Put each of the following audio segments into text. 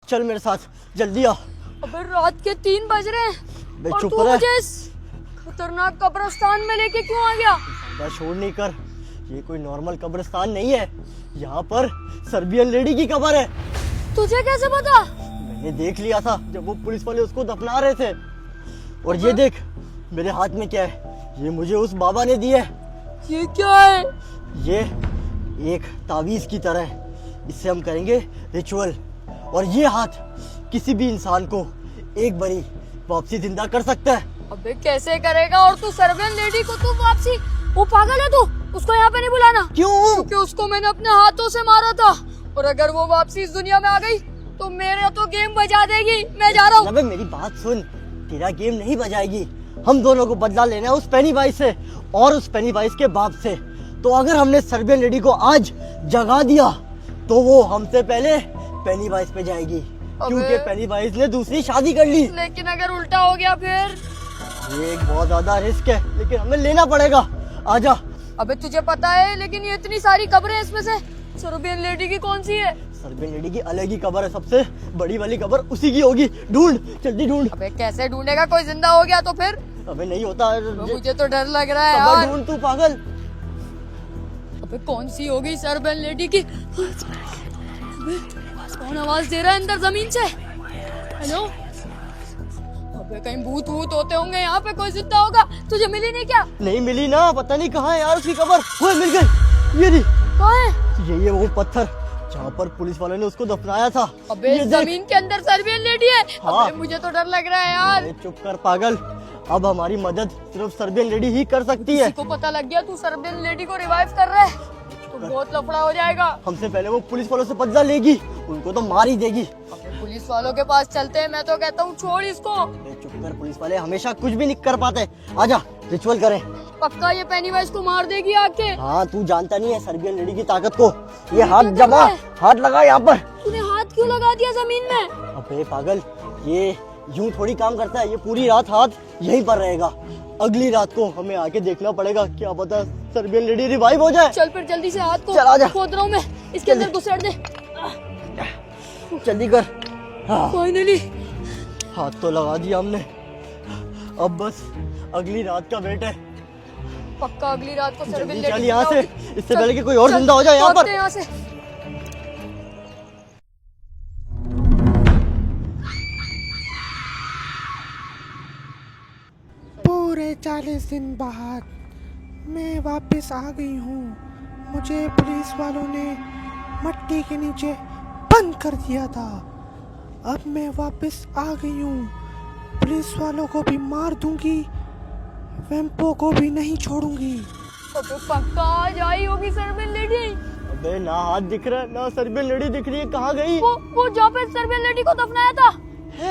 चल मेरे साथ जल्दी आ। अबे रात के 3 बज रहे हैं बे और चुप तू रह। मुझे इस खतरनाक कब्रिस्तान में लेके क्यों आ गया? ज्यादा शोर नहीं कर, ये कोई नॉर्मल कब्रिस्तान नहीं है। यहाँ पर सर्बियन लेडी की कब्र है। तुझे कैसे पता? मैंने देख लिया था जब वो पुलिस वाले उसको दफना रहे थे। और ये देख मेरे हाथ में क्या है, ये मुझे उस बाबा ने दिया है। ये क्या है? ये एक तावीज की तरह है, इससे हम करेंगे रिचुअल। और ये हाथ किसी भी इंसान को एक बारी वापसी जिंदा कर सकता है। अबे कैसे करेगा? और तू सर्बियन लेडी को तू वापसी, वो पागल है तू, उसको यहाँ पे नहीं बुलाना। क्यों? क्योंकि उसको मैंने अपने हाथों से मारा था और अगर वो वापसी इस दुनिया में आ गई तो मेरा तो गेम बजा देगी। मैं जा रहा हूँ। अबे मेरी बात सुन, तेरा गेम नहीं बजाएगी। हम दोनों को बदला लेना है उस पेनीवाइज से और उस पेनीवाइज के बाप से। तो अगर हमने सर्बियन लेडी को आज जगा दिया तो वो हमसे पहले पेनीवाइज पे जाएगी, क्योंकि पेनीवाइज ने दूसरी शादी कर ली। लेकिन अगर उल्टा हो गया फिर? ये एक बहुत ज्यादा रिस्क है, लेकिन हमें लेना पड़ेगा। आजा। अबे तुझे पता है लेकिन ये इतनी सारी कब्रें, इसमें से सर्बियन लेडी की कौन सी है? सर्बियन लेडी की अलग ही कब्र है, सबसे बड़ी वाली कब्र उसी की होगी। ढूंढ, जल्दी ढूंढ। अबे कैसे ढूंढेगा? कोई जिंदा हो गया तो फिर? अबे नहीं होता। मुझे तो डर लग रहा है कब्र यार। ढूंढ तू पागल। अबे कौन सी होगी सर्बियन लेडी की? अबे कौन आवाज दे रहा है अंदर जमीन से? हेलो? अबे कहीं भूत वूत होते होंगे यहाँ पे, कोई जिंदा होगा। तुझे मिली नहीं क्या? नहीं मिली ना, पता नहीं कहाँ है यार उसकी कब्र। वो मिल गई, ये नहीं। कहाँ है? ये वो पत्थर जहाँ पर पुलिस वालों ने उसको दफनाया था। अबे ये देख। जमीन के अंदर सर्बियन लेडी है। हाँ। अबे मुझे तो डर लग रहा है यार। अरे चुप कर पागल, अब हमारी मदद सिर्फ सर्बियन लेडी ही कर सकती है। किसी को पता लग गया तू सर्बियन लेडी को रिवाइव कर रहा है तो बहुत लफड़ा हो जाएगा। हमसे पहले वो पुलिस वालों से बदला लेगी, उनको तो मार ही देगी। अबे पुलिस वालों के पास चलते हैं, मैं तो कहता हूँ छोड़ इसको। अरे चुप कर, पुलिस वाले हमेशा कुछ भी नहीं कर पाते। आजा रिचुअल करें। पक्का ये पेनीवाइज को मार देगी आके। हाँ तू जानता नहीं है सर्बियन लेडी की ताकत को। ये हाथ जमा, हाथ लगा यहाँ पर। तूने हाथ क्यों लगा दिया जमीन में? अबे पागल, ये यूं थोड़ी काम करता है। ये पूरी रात हाथ यहीं पर रहेगा। अगली रात को हमें आके देखना पड़ेगा, क्या पता सर्बियन लेडी रिवाइव हो जाए। चल फिर जल्दी से हाथ को चल आजा। खोद रहा हूँ मैं, इसके अंदर घुसेड़ दे। जल्दी कर। हाँ फाइनली हाथ तो लगा दिया हमने, अब बस अगली रात का वेट है। पक्का अगली रात को सर्बियन जल्दी लेडी चल यहाँ जिंदा से, होगी। इससे चल, पहले कि कोई और चल, जिंदा हो जाए यहाँ भागते पर। हैं यहाँ से। पूरे 40 दिन बाद मैं वापस आ गई हूँ। मुझे पुलिस वालों ने मट्टी के नीचे बंद कर दिया था। अब मैं वापस आ गई हूँ। पुलिस वालों को भी मार दूंगी, वैम्पो को भी नहीं छोड़ूंगी। अबे पक्का आज आई होगी सर्बियन लेडी। अबे ना हाथ दिख रहा है ना सर्बियन लेडी दिख रही है, कहाँ गई? वो जहाँ पे सर्बियन लेडी को दफनाया था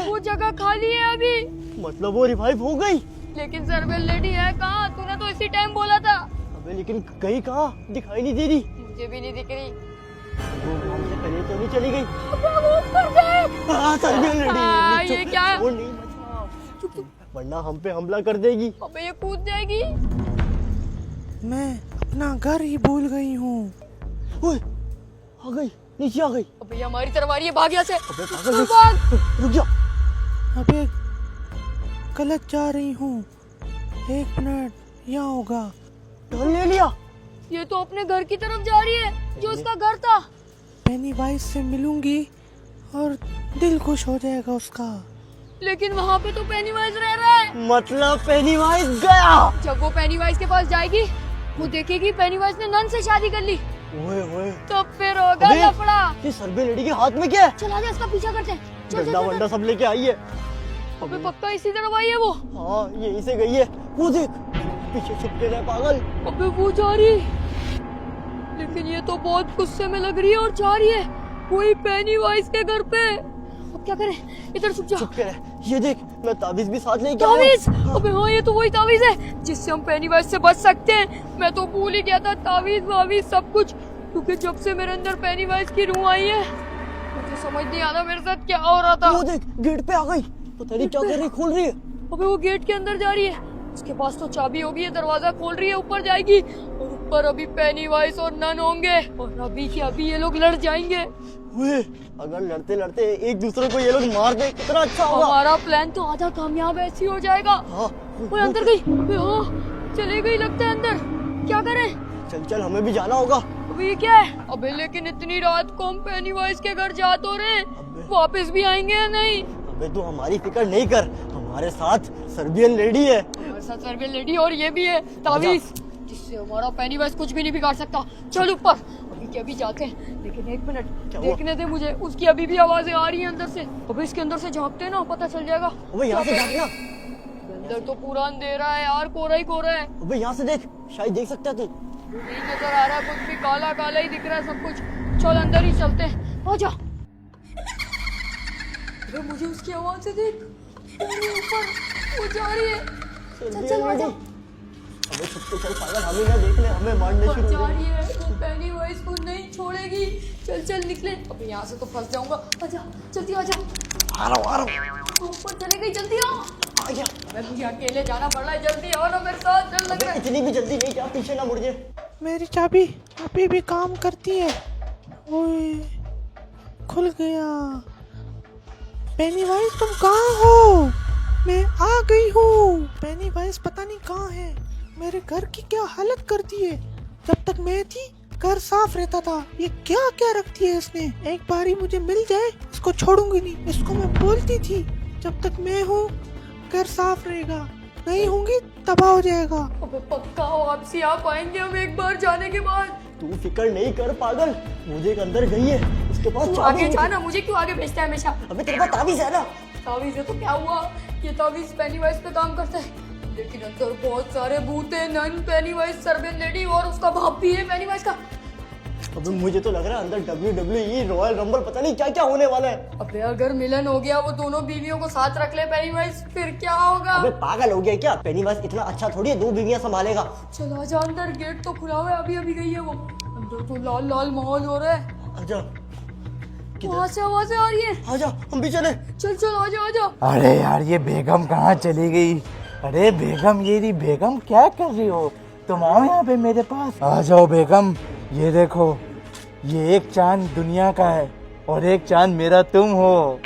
वो जगह खाली है अभी। मतलब वो रिवाइव हो गई? लेकिन सर्बियन लेडी है कहाँ? तूने तो इसी टाइम बोला था। अबे लेकिन गई कहाँ, दिखाई नहीं दे रही। मुझे भी नहीं दिख रही। वो हमसे पहले तो नहीं चली गई। अबे वो ऊपर गए। हाँ सर्बियन हाँ, लेडी। ये क्या है? वो नहीं बचा, वरना हम पे हमला कर देगी। अबे ये कूद जाएगी। मैं अपना घर ही भूल गई हूँ। ओए, आ गई, नीचे आ गई। अबे ये हमारी तरफ आ रही है, भाग यहाँ से। अबे पागल रुक, भाग। रुक जा। अबे गलत जा रही हूँ, 1 मिनट, यहाँ होगा। टर्न ले लिया। ये तो अपने घर की तरफ जा रही है जो उसका घर था। पेनीवाइज से मिलूंगी और दिल खुश हो जाएगा उसका। लेकिन वहाँ पे तो पेनीवाइज रह रहा है। मतलब पेनीवाइज गया। जब वो पेनीवाइज के पास जाएगी वो देखेगी पेनीवाइज ने नन से शादी कर ली, ओए ओए, तो फिर होगा अबे, लफड़ा। ये सर्बियन लेडी के हाथ में क्या है? चला जा, इसका पीछा करते हैं। चल, चल, डंडा चल, वंडा सब लेके आई है। अबे पक्का इसी तरफ आई है वो। हाँ यहीं से गई है। वो देख पीछे छुप के रहे पागल। अबे वो जा रही, लेकिन ये तो बहुत गुस्से में लग रही है और जा रही है वही पेनीवाइज के घर पे। अब क्या करें? इधर छुप जा। छुप के रहे। ये देख मैं ताबीज भी साथ लेके आया तावीज? अबे हाँ ये तो वही तावीज है जिससे हम पेनीवाइज से बच सकते हैं। मैं तो भूल ही गया था तावीज वावीज सब कुछ, क्योंकि जब से मेरे अंदर पेनीवाइज की रूह आई है मुझे समझ नहीं आ रहा मेरे साथ क्या हो रहा था। वो देख गेट पे आ गई, पता नहीं क्या कर रही, खोल रही है। अबे वो गेट के अंदर जा रही है, उसके पास तो चाबी होगी, ये दरवाजा खोल रही है, ऊपर जाएगी और ऊपर अभी पेनीवाइज और नन होंगे और अभी के अभी ये लोग लड़ जाएंगे। ओए, अगर लड़ते लड़ते एक दूसरे को ये लोग मार दे कितना अच्छा होगा। हमारा प्लान तो आधा कामयाब ऐसे ही हो जाएगा। हाँ, वो अंदर गई। हाँ, चली गई लगता है अंदर। क्या करें? चल चल हमें भी जाना होगा। अबे ये क्या है? अबे लेकिन इतनी रात को हम पेनीवाइज के घर जा तो रहे, वापस भी आएंगे या नहीं? अबे तू हमारी फिक्र नहीं कर, हमारे साथ सर्बियन लेडी है। हमारे साथ सर्बियन लेडी और ये भी है तावीज, जिससे हमारा पेनीवाइज कुछ भी नहीं बिगाड़ सकता। चल ऊपर, अभी के अभी जाते हैं। लेकिन एक मिनट देखने दे मुझे, उसकी अभी भी आवाजें आ रही हैं अंदर से। अबे इसके अंदर से झांकते हैं ना, पता चल जाएगा। अबे यहाँ से देखना। अंदर तो पूरा अंधेरा है यार, कोहरा ही कोहरा है। अबे यहाँ से देख, शायद देख सकता है तू। नहीं नजर आ रहा है कुछ भी, काला काला ही दिख रहा है सब कुछ। चल अंदर ही चलते हैं, आजा। अबे मुझे उसकी आवाज से देख, ऊपर वो जा रही है। चल चल आजा। अबे छुप के चल पागल, हमें ना देख ले, हमें मारने शुरू जा हो रही है, वो पेनीवाइज को नहीं छोड़ेगी। चल चल निकले, अबे यहाँ से तो फंस जाऊंगा। आजा जल्दी आजा। आ रहा हूँ। ऊपर चले गई, जल्दी आ। गया। अबे मुझे अकेले जाना पड़ रहा है, जल्दी आओ ना मेरे साथ। चल लग रहा है। इतनी भी जल्दी नहीं, क्या पीछे ना मुड़ जाए। मेरी चाबी अभी भी काम करती है। ओए, खुल गया। पेनीवाइज तुम कहाँ हो? मैं आ गई हूँ। पेनीवाइज पता नहीं कहाँ है। मेरे घर की क्या हालत कर दी है। जब तक मैं थी घर साफ रहता था, ये क्या क्या रखती है इसने। एक बारी मुझे मिल जाए, इसको छोड़ूंगी नहीं। इसको मैं बोलती थी जब तक मैं हूँ घर साफ रहेगा, नहीं होंगी तबाह हो जाएगा। अबे पक्का वापसी आ पाएंगे हम एक बार जाने के बाद। तू फिक्र नहीं कर पागल, मुझे एक अंदर गई है, उसके पास तू चाबी आगे है। जाना, मुझे क्यों आगे भेजता है हमेशा? अबे तेरे पास ताबीज है ना। तावीज है तो क्या हुआ? ये तावीज पेनीवाइज पे काम करता है, लेकिन अंदर बहुत सारे भूत हैं। नन, पेनीवाइज, सर्बियन लेडी और उसका बाप भी है पेनीवाइज का। अबे मुझे तो लग रहा है अंदर WWE रॉयल रंबल पता नहीं क्या क्या होने वाला है। अबे अगर मिलन हो गया, वो दोनों बीवियों को साथ रख ले पेनीवाइज, फिर क्या होगा? अबे पागल हो गया क्या? पेनीवाइज इतना अच्छा थोड़ी है, 2 बीवियां संभालेगा। चला जा अंदर, गेट तो खुला हुआ है, अभी अभी गई है वो। अंदर तो लाल लाल माहौल हो रहा है। आजा वहाँ से आवाजें आ रही है। आजा, हम भी चले। चल चल आजा आजा। अरे यार ये बेगम कहाँ चली गई? अरे बेगम, ये रही बेगम, क्या कर रही हो? तुम आओ यहाँ पे मेरे पास। आ जाओ बेगम, ये देखो, ये एक चांद दुनिया का है और एक चांद मेरा तुम हो।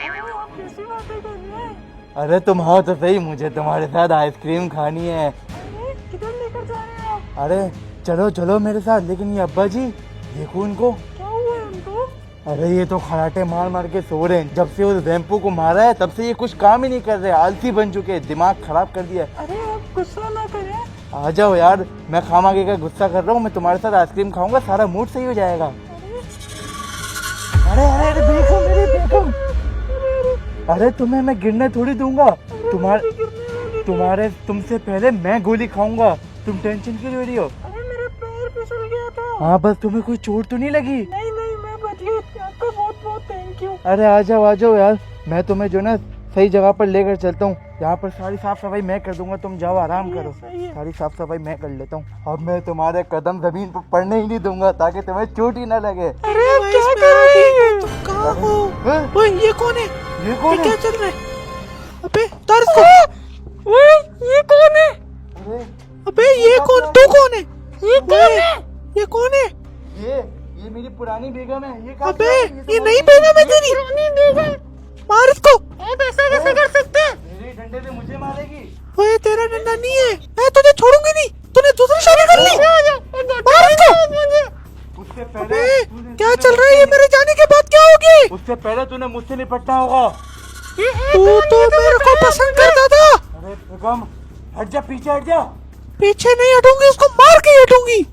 अरे तुम आओ तो सही, मुझे तुम्हारे साथ आइसक्रीम खानी है। किधर लेकर जा रहे हो? अरे चलो चलो मेरे साथ। लेकिन ये अब्बा जी देखो इनको। क्या हुआ है उनको? अरे ये तो खराटे मार मार के सो रहे हैं। जब से उस वेम्पू को मारा है तब से ये कुछ काम ही नहीं कर रहे, आलसी बन चुके हैं, दिमाग खराब कर दिया है। अरे आप गुस्सा ना करें। आ जाओ यार, मैं खामागे का गुस्सा कर रहा हूँ, मैं तुम्हारे साथ आइसक्रीम खाऊंगा, सारा मूड सही हो जाएगा। अरे अरे अरे बेगम, मेरी बेगम, अरे तुम्हें मैं गिरने थोड़ी दूंगा। तुम्हारे तुमसे पहले मैं गोली खाऊंगा, तुम टेंशन क्यों ले रही हो? अरे मेरा पैर फिसल गया था। हाँ बस तुम्हें कोई चोट तो नहीं लगी? नहीं नहीं, मैं बच गई, आपका बहुत बहुत थैंक यू। अरे आ जाओ यार, मैं तुम्हें जो ना सही जगह पर लेकर चलता हूँ। यहाँ पर सारी साफ सफाई मैं कर दूंगा, तुम जाओ आराम करो। सारी साफ सफाई मैं कर लेता हूँ। अब मैं तुम्हारे कदम जमीन पर पड़ने ही नहीं दूंगा ताकि तुम्हें चोट ही ना लगे। अरे क्या कर रही है? तुम कहाँ हो? ओए ये कौन है? ये कौन क्या है? चल रहा है? अबे उतार इसको। ओए ये कौन है? अरे अबे ये कौन? तू कौन है? ये कौन है? ये कौन है? ये मेरी पुरानी बेगम है। ये कहाँ अबे से आई? ये नई बेगम है तेरी। मार इसको। ऐसा कैसे कर सकते हैं? मेरे डंडे से मुझे मारेगी। ओए तेरा डंडा नहीं है, मैं तुझे छोड़ूंगी नहीं। तूने दूसरी शादी कर ली। मार इसको। उससे अबे पहले क्या चल रहा है? ये मेरे जाने के बाद क्या होगी? उससे पहले तूने मुझसे निपटना होगा। तू तो मेरे को पसंद करता था। अरे बेगम हट जा, पीछे हट जा। पीछे नहीं हटूंगी, उसको मार के ही हटूंगी।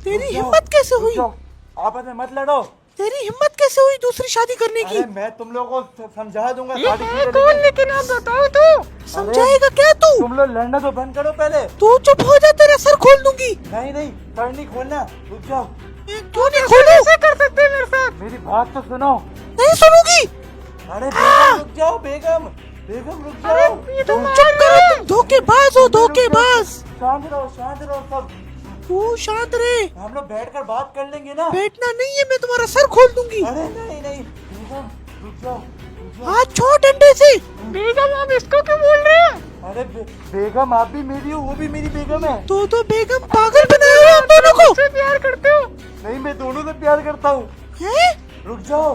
तेरी हिम्मत कैसे रुक हुई? जाओ, आपस में मत लड़ो। तेरी हिम्मत कैसे हुई दूसरी शादी करने की? अरे मैं तुम लोगों को समझा दूंगा। लेकिन आप बताओ तो। समझाएगा क्या तू? तुम लोग लड़ना तो बंद करो पहले। तू चुप हो जा, तेरा सर खोल दूंगी। नहीं सर नहीं खोलना, रुक जाओ। मैं क्यों नहीं खोलूं? कैसे कर सकते हैं मेरे साथ? मेरी बात तो सुनो। नहीं सुनूंगी। अरे बेगम रुक जाओ, बेगम रुक जाओ। तुम चुप करो, तुम धोखेबाज हो, धोखेबाज। शांत रहो सब। तू शांत रहे। हम लोग बैठकर बात कर लेंगे ना। बैठना नहीं है, मैं तुम्हारा सर खोल दूंगी। अरे नहीं बेगम रुक जाओ। हाथ छोड़ डंडे से। बेगम आप इसको क्यों बोल रहे हैं? अरे बेगम आप भी मेरी हो, वो भी मेरी बेगम है। तो बेगम पागल बनाए हुए हम दोनों को। मुझसे प्यार करते हो? नहीं, मैं दोनों से प्यार करता हूँ। हैं? रुक जाओ,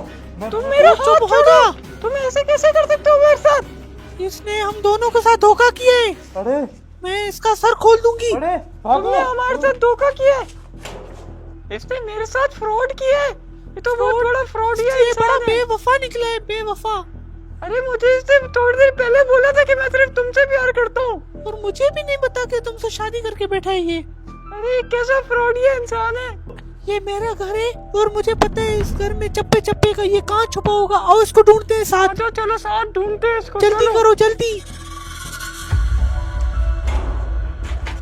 तुम मेरा हाथ छोड़ो। तुम ऐसे कैसे कर सकते हो मेरे साथ? इसने हम दोनों के साथ धोखा किया है। अरे मैं इसका सर खोल दूंगी। अरे भागो। तुमने हमारे साथ धोखा किया है। इसने मेरे साथ फ्रॉड किया है। ये तो बहुत बड़ा फ्रॉड है। ये बड़ा बेवफा निकला है, बेवफा। अरे मुझे इससे थोड़ी देर पहले बोला था कि मैं सिर्फ तुमसे प्यार करता हूँ, और मुझे भी नहीं पता कि तुमसे शादी करके बैठा है ये। अरे कैसा फ्रॉड ये इंसान है। ये मेरा घर है और मुझे पता है इस घर में चप्पे चप्पे का ये कहाँ छुपा होगा। आओ इसको ढूंढते हैं साथ। चलो चलो साथ ढूंढते हैं इसको। जल्दी करो जल्दी।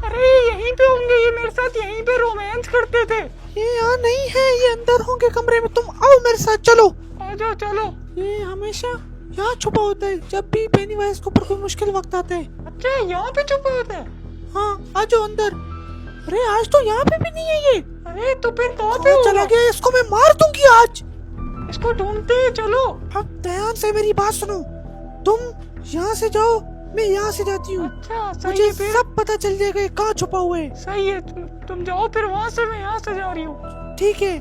अरे यहीं पे होंगे, ये मेरे साथ यहीं पे रोमांस करते थे। ये यहाँ नहीं है, ये अंदर होंगे कमरे में। तुम आओ मेरे साथ, चलो आ जाओ चलो। ये हमेशा यहाँ छुपा होता है जब भी पेनीवाइज को ऊपर कोई मुश्किल वक्त आता है। अच्छा यहाँ पे छुपा होता है? हाँ आ जाओ अंदर। अरे आज तो यहाँ पे भी नहीं है ये। अरे तो फिर कहाँ पे चला गया? इसको मैं मार दूंगी आज। इसको ढूंढते हैं, चलो। अब ध्यान से मेरी बात सुनो। तुम यहाँ से जाओ, मैं यहाँ से जाती हूँ। अच्छा, मुझे सब पता चल जाएगा कहाँ छुपा हुआ है। सही है, तुम जाओ फिर वहाँ से, मैं यहाँ से जा रही हूँ। ठीक है।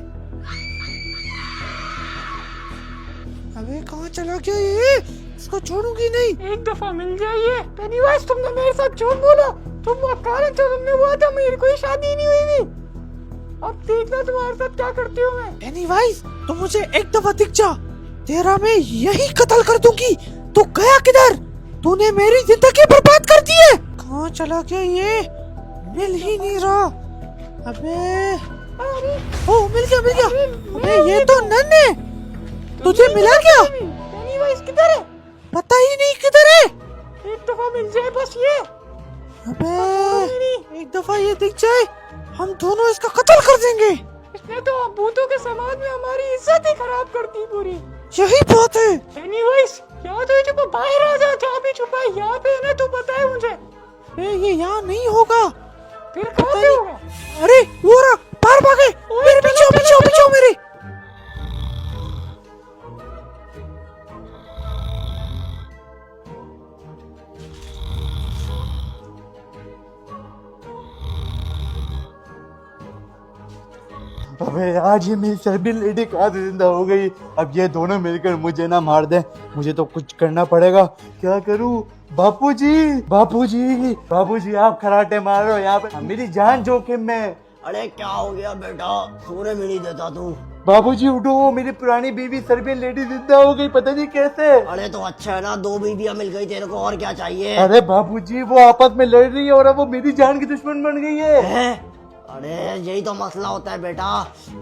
अबे कहाँ चला गया ये? इसको छोड़ूंगी नहीं। एक दफा मिल जाइए। पेनीवाइज तुमने मेरे साथ झूठ बोला। तुम कारण थे, तुमने बोला था मेरी कोई शादी नहीं हुई थी। अब देखना तुम्हारे साथ क्या करती हूँ मैं। पेनीवाइज तुम मुझे एक दफा दिख जा, तेरा मैं यही कत्ल कर दूंगी। तू गया किधर? तूने मेरी जिंदगी बर्बाद कर दी है। कहाँ चला गया ये? मिल ही नहीं रहा। अबे ओ मिल गया मिल गया। अबे ये तो नन है। तुझे मिला क्या? पेनीवाइज किधर है? पता ही नहीं किधर है। एक दफा मिल जाए बस ये। अबे एक दफा ये दिख जाए, हम दोनों इसका कत्ल कर देंगे। इसने तो भूतों के समाज में हमारी इज्जत ही खराब कर दी पूरी। यही बात है। एनीवेज यहाँ तो छुपा, बाहर आ जा। जहाँ भी छुपा है यहाँ पे है ना, तू बताए मुझे। ये यहाँ नहीं होगा। फिर कहाँ पे होगा? अरे वो रहा, बाहर भागे। मेरे पीछे आओ, पीछे आओ, पीछे आओ मेरे। अबे आज ये मेरी सर्बियन लेडी कहाँ से जिंदा हो गई। अब ये दोनों मिलकर मुझे ना मार दें। मुझे तो कुछ करना पड़ेगा। क्या करूँ? बापूजी बापूजी बापूजी, आप खराटे मार रहे हो यहाँ पे, मेरी जान जोखिम में। अरे क्या हो गया बेटा? सोने भी नहीं देता तू। बाबूजी उठो, वो मेरी पुरानी बीवी सर्बियन लेडी जिंदा हो गई, पता नहीं कैसे। अरे तो अच्छा है ना, 2 बीवियां मिल गई तेरे को, और क्या चाहिए? अरे बाबूजी वो आपस में लड़ रही है और अब वो मेरी जान की दुश्मन बन गई है। अरे यही तो मसला होता है बेटा।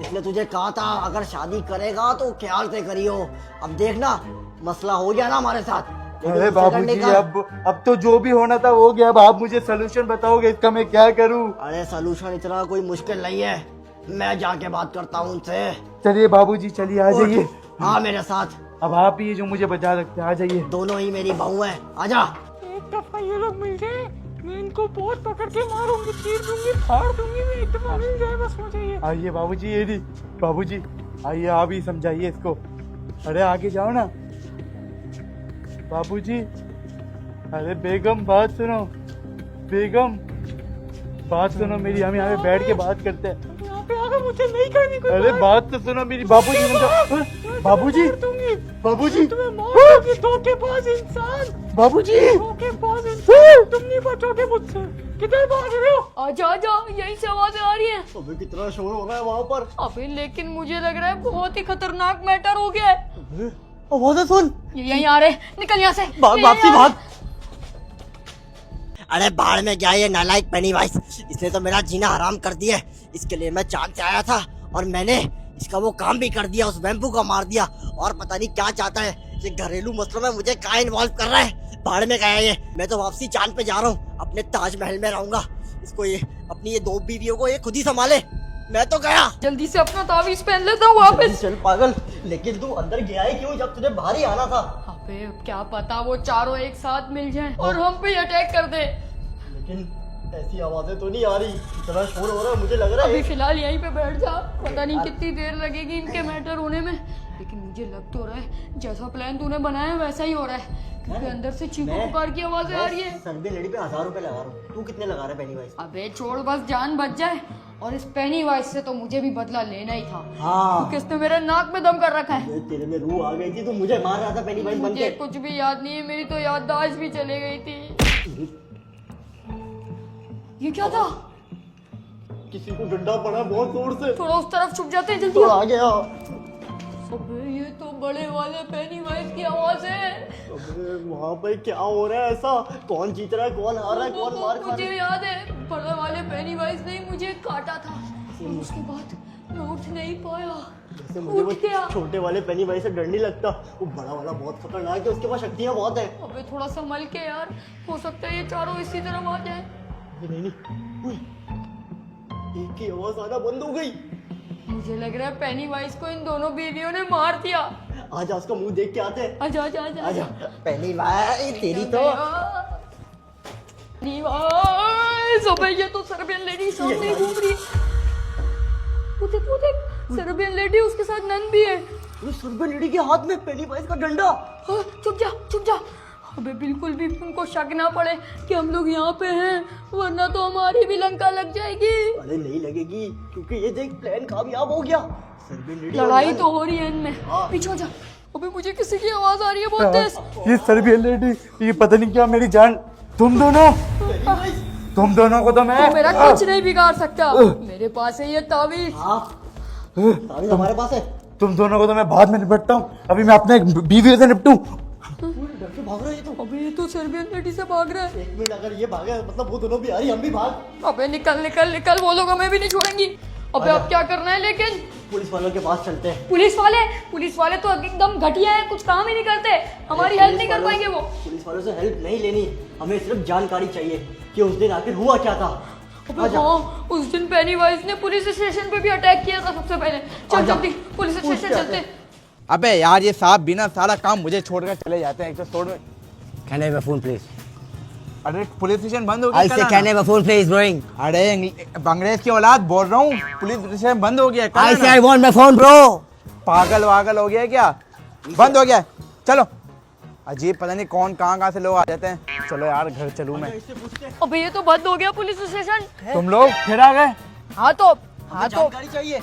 इसलिए तुझे कहा था अगर शादी करेगा तो ख्याल से करियो। अब देखना मसला हो गया ना हमारे साथ। अरे बाबूजी अब तो जो भी होना था हो गया। अब आप मुझे सोल्यूशन बताओगे इसका, मैं क्या करूं? अरे सोल्यूशन इतना कोई मुश्किल नहीं है, मैं जाके बात करता हूँ उनसे। चलिए बाबूजी चलिए, आ जाइए। हाँ मेरे साथ। अब आप ही जो मुझे बचा सकते हैं, आ जाइए। दोनों ही मेरी बहू है, आजा। एक दफा ये लोग मिल जाए, मैं इनको बहुत पकड़ के मारूंगी, चीर दूंगी, फाड़ दूंगी। मैं एक दफा मिल जाए बस मुझे ये। आइए बाबूजी, ये नहीं बाबूजी, आइए आप ही समझाइए इसको। अरे आगे जाओ ना बाबूजी। अरे बेगम बात सुनो, बेगम बात सुनो मेरी, हम यहाँ पे बैठ के बात करते हैं। यहाँ पे आकर मुझे नहीं करनी कोई अरे बात तो सुनो मेरी बाबूजी। बाबूजी बाबूजी तुम्हें मार दूंगी, धोखेबाज इंसान। बाबूजी धोखेबाज इंसान, तुम नहीं बचोगे मुझसे। किधर भाग रहे हो? आजा आजा, यही से आवाजें आ रही हैं। अबे कितना शोर हो रहा है वहाँ पर। अबे लेकिन मुझे लग रहा है बहुत ही खतरनाक मैटर हो गया है। आवाज़ें सुन। ये यहीं आ रहे, निकल यहाँ से। भाग, ये वापसी यहीं आ भाग। अरे बाढ़ में क्या ये नालायक पेनीवाइज, इसने तो मेरा जीना हराम कर दिया। इसके लिए मैं चांद से आया था और मैंने इसका वो काम भी कर दिया, उस बैम्बू को मार दिया। और पता नहीं क्या चाहता है, ये घरेलू मसलों में मुझे कहाँ इन्वॉल्व कर रहा है। बाढ़ में गया ये, मैं तो वापसी चांद पे जा रहा हूँ, अपने ताजमहल में रहूंगा। इसको ये अपनी ये 2 बीवियों को ये खुद ही संभाले, मैं तो गया। जल्दी से अपना तावीज पहन लेता हूँ वापस। चल पागल, लेकिन तू अंदर गया ही क्यों जब तुझे बाहर ही आना था? अबे क्या पता वो चारों एक साथ मिल जाएं और हम पे अटैक कर दे। लेकिन ऐसी आवाजें तो नहीं आ रही, इतना शोर हो रहा है, मुझे लग रहा है। अभी फिलहाल यहीं पे बैठ जा, पता नहीं कितनी देर लगेगी इनके मैटर होने में, लेकिन मुझे लग तो रहा है जैसा प्लान तूने बनाया है वैसा ही हो रहा है। क्योंकि अंदर से चीखो पुकार की आवाजें आ रही है। सर्बियन लेडी पे 1000 रुपए लगा रहा हूँ, तू कितने लगा रहा है पेनीवाइज? अबे छोड़, बस जान बच जाए। और इस पेनीवाइज से तो मुझे भी बदला लेना ही था, हाँ किसने मेरे नाक में दम कर रखा है। तेरे में रूह आ गई थी, तू मुझे मार रहा था पेनीवाइज बन मुझे के। कुछ भी याद नहीं है, मेरी तो याददाश्त भी चली गई थी। ये क्या था? किसी को डंडा पड़ा बहुत जोर से। थोड़ा उस तरफ छुप जाते हैं जल्दी। तो आ गया। अबे ये तो बड़े वाले पेनीवाइज की आवाज है। अबे वहाँ पे क्या हो रहा है ऐसा? कौन जीत रहा है, कौन हार रहा है, कौन मार खा रहा मुझे है? याद है, बड़े वाले पेनीवाइज ने मुझे काटा था और उसके बाद मैं उठ नहीं पाया। जैसे मुझे उठ गया। वो छोटे वाले पेनीवाइज से डर नहीं लगता, वो बड़ा वाला बहुत खतरनाक है, उसके पास शक्तियाँ बहुत है। अबे थोड़ा संभल के यार, हो सकता है ये चारों इसी तरफ आ जाए। नहीं नहीं, उई, एक की आवाज आना बंद हो गई। मुझे लग रहा है पेनीवाइज को इन दोनों बीवियों ने मार दिया। आजा उसका मुंह देख के आते हैं। आजा आजा आजा आजा पेनीवाइज, तेरी तो पेनीवाइज। अबे ये तो सर्बियन लेडी सामने ही घूम रही है। वो देख सर्बियन लेडी, उसके साथ नन भी है। उस सर्बियन लेडी के हाथ में पेनीवाइज का डंडा। हाँ, चुप जा। अबे बिल्कुल भी उनको शक ना पड़े कि हम लोग यहाँ पे हैं, वरना तो हमारी भी लंका लग जाएगी। अरे नहीं लगेगी, क्योंकि ये देख प्लान कामयाब हो गया। सर्बियन लेडी लड़ाई तो हो रही है इनमें। हाँ। पीछे हो जा। अबे मुझे किसी की आवाज आ रही है बहुत तेज। ये सर्बियन लेडी, ये पता नहीं क्या मेरी जान। तुम दोनों को तो मैं तू मेरा कुछ नहीं बिगाड़ सकता। मेरे पास है ये तावीज। हाँ तावीज़ हमारे पास है। तुम दोनों को तो मैं बाद में निपटता हूँ, अभी मैं अपने बीवी से निपटूं। डर के भाग रहे हैं ये तो। अबे ये तो सर्बियन लेडी से भाग रहा है। एक मिनट, अगर ये भागे मतलब वो दोनों भी आ रही, हम भी भाग। अबे निकल, वो लोग हमें भी नहीं छोड़ेंगी। अबे अब क्या करना है लेकिन? पुलिस वालों के पास चलते हैं। पुलिस वाले तो एकदम घटिया है, कुछ काम ही नहीं करते, हमारी हेल्प नहीं कर पाएंगे वो। पुलिस वालों से हेल्प नहीं लेनी, हमें सिर्फ जानकारी चाहिए कि उस दिन आखिर हुआ क्या था। अबे आजा। हाँ, उस दिन पेनीवाइज ने पुलिस स्टेशन पे भी अटैक किया था सबसे पहले। चल आजा। जल्दी पुलिस पूछ स्टेशन के आते चलते। हैं। अबे यार ये साहब बिना सारा काम मुझे छोड़कर चले जाते हैं। एक तो छोड़, Can I have a phone please? अरे पुलिस स्टेशन बंद हो I गया। say can I have a phone please, bro? अरे अंग्रेज की औलाद बोल रहा हूँ, पुलिस स्टेशन बंद हो गया। I say I want my phone, bro. पागल वागल हो गया है क्या? बंद हो गया, चलो। अजीब, पता नहीं कौन कहाँ से लोग आ जाते हैं। चलो यार घर चलूँ मैं। अबे ये तो बंद हो गया पुलिस स्टेशन। तुम लोग फिर आ गए? हाँ तो जानकारी चाहिए।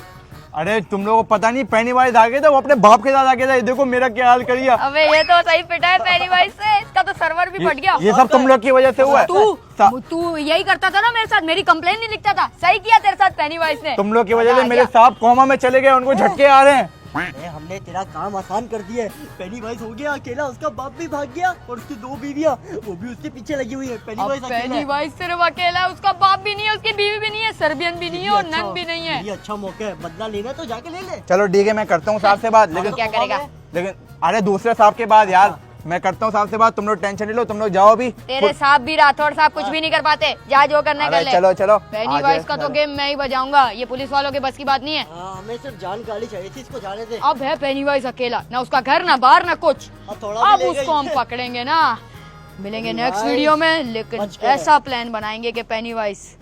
अरे तुम लोगों को पता नहीं पेनीवाइज आ गया था, वो अपने बाप के साथ आ गया था। ये देखो मेरा क्या हाल कर दिया। अबे ये तो सही पिटा है पेनीवाइज से, इसका तो सर्वर भी फट गया। ये सब तुम लोग की वजह से हुआ है। तू यही करता था ना मेरे साथ, मेरी कंप्लेन नहीं लिखता था। सही किया तेरे साथ पेनीवाइज ने। तुम लोग की वजह से मेरे साहब कोमा में चले गए, उनको झटके आ रहे हैं। अरे हमने तेरा काम आसान कर दिया है। पेनीवाइज हो गया अकेला, उसका बाप भी भाग गया और उसकी 2 बीवियां वो भी उसके पीछे लगी हुई है। पेनीवाइज अकेला है। पेनीवाइज सिर्फ अकेला है, उसका बाप भी नहीं है, उसकी बीवी भी नहीं है, सर्बियन भी नहीं है और नन भी नहीं है। ये अच्छा मौका है, बदला लेना है तो जाके ले ले। चलो ठीक है, मैं करता हूँ साहब से बात। लेकिन क्या करेगा? लेकिन अरे दूसरे साहब के बाद यार, मैं करता हूँ साहब से बात। तुम लोग टेंशन नहीं लो, तुम लोग जाओ अभी। तेरे साहब भी राठौड़ साहब कुछ भी नहीं कर पाते। जा जो करना कर अरे ले। चलो पेनीवाइज का तो गेम मैं ही बजाऊंगा, ये पुलिस वालों के बस की बात नहीं है। हाँ, हमें सिर्फ जानकारी चाहिए थी, इसको जाने दे। अब है पेनीवाइज अकेला, ना उसका घर ना बाहर ना कुछ। अब थोड़ा अब भी ले उसको हम गई। पकड़ेंगे ना, मिलेंगे नेक्स्ट पेनीवाइज वीडियो में। लेकिन बच गए। ऐसा प्लान बनाएंगे कि पेनीवाइज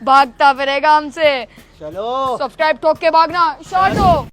भागता फिरेगा हमसे। चलो सब्सक्राइब ठोक के भागना, शॉट हो।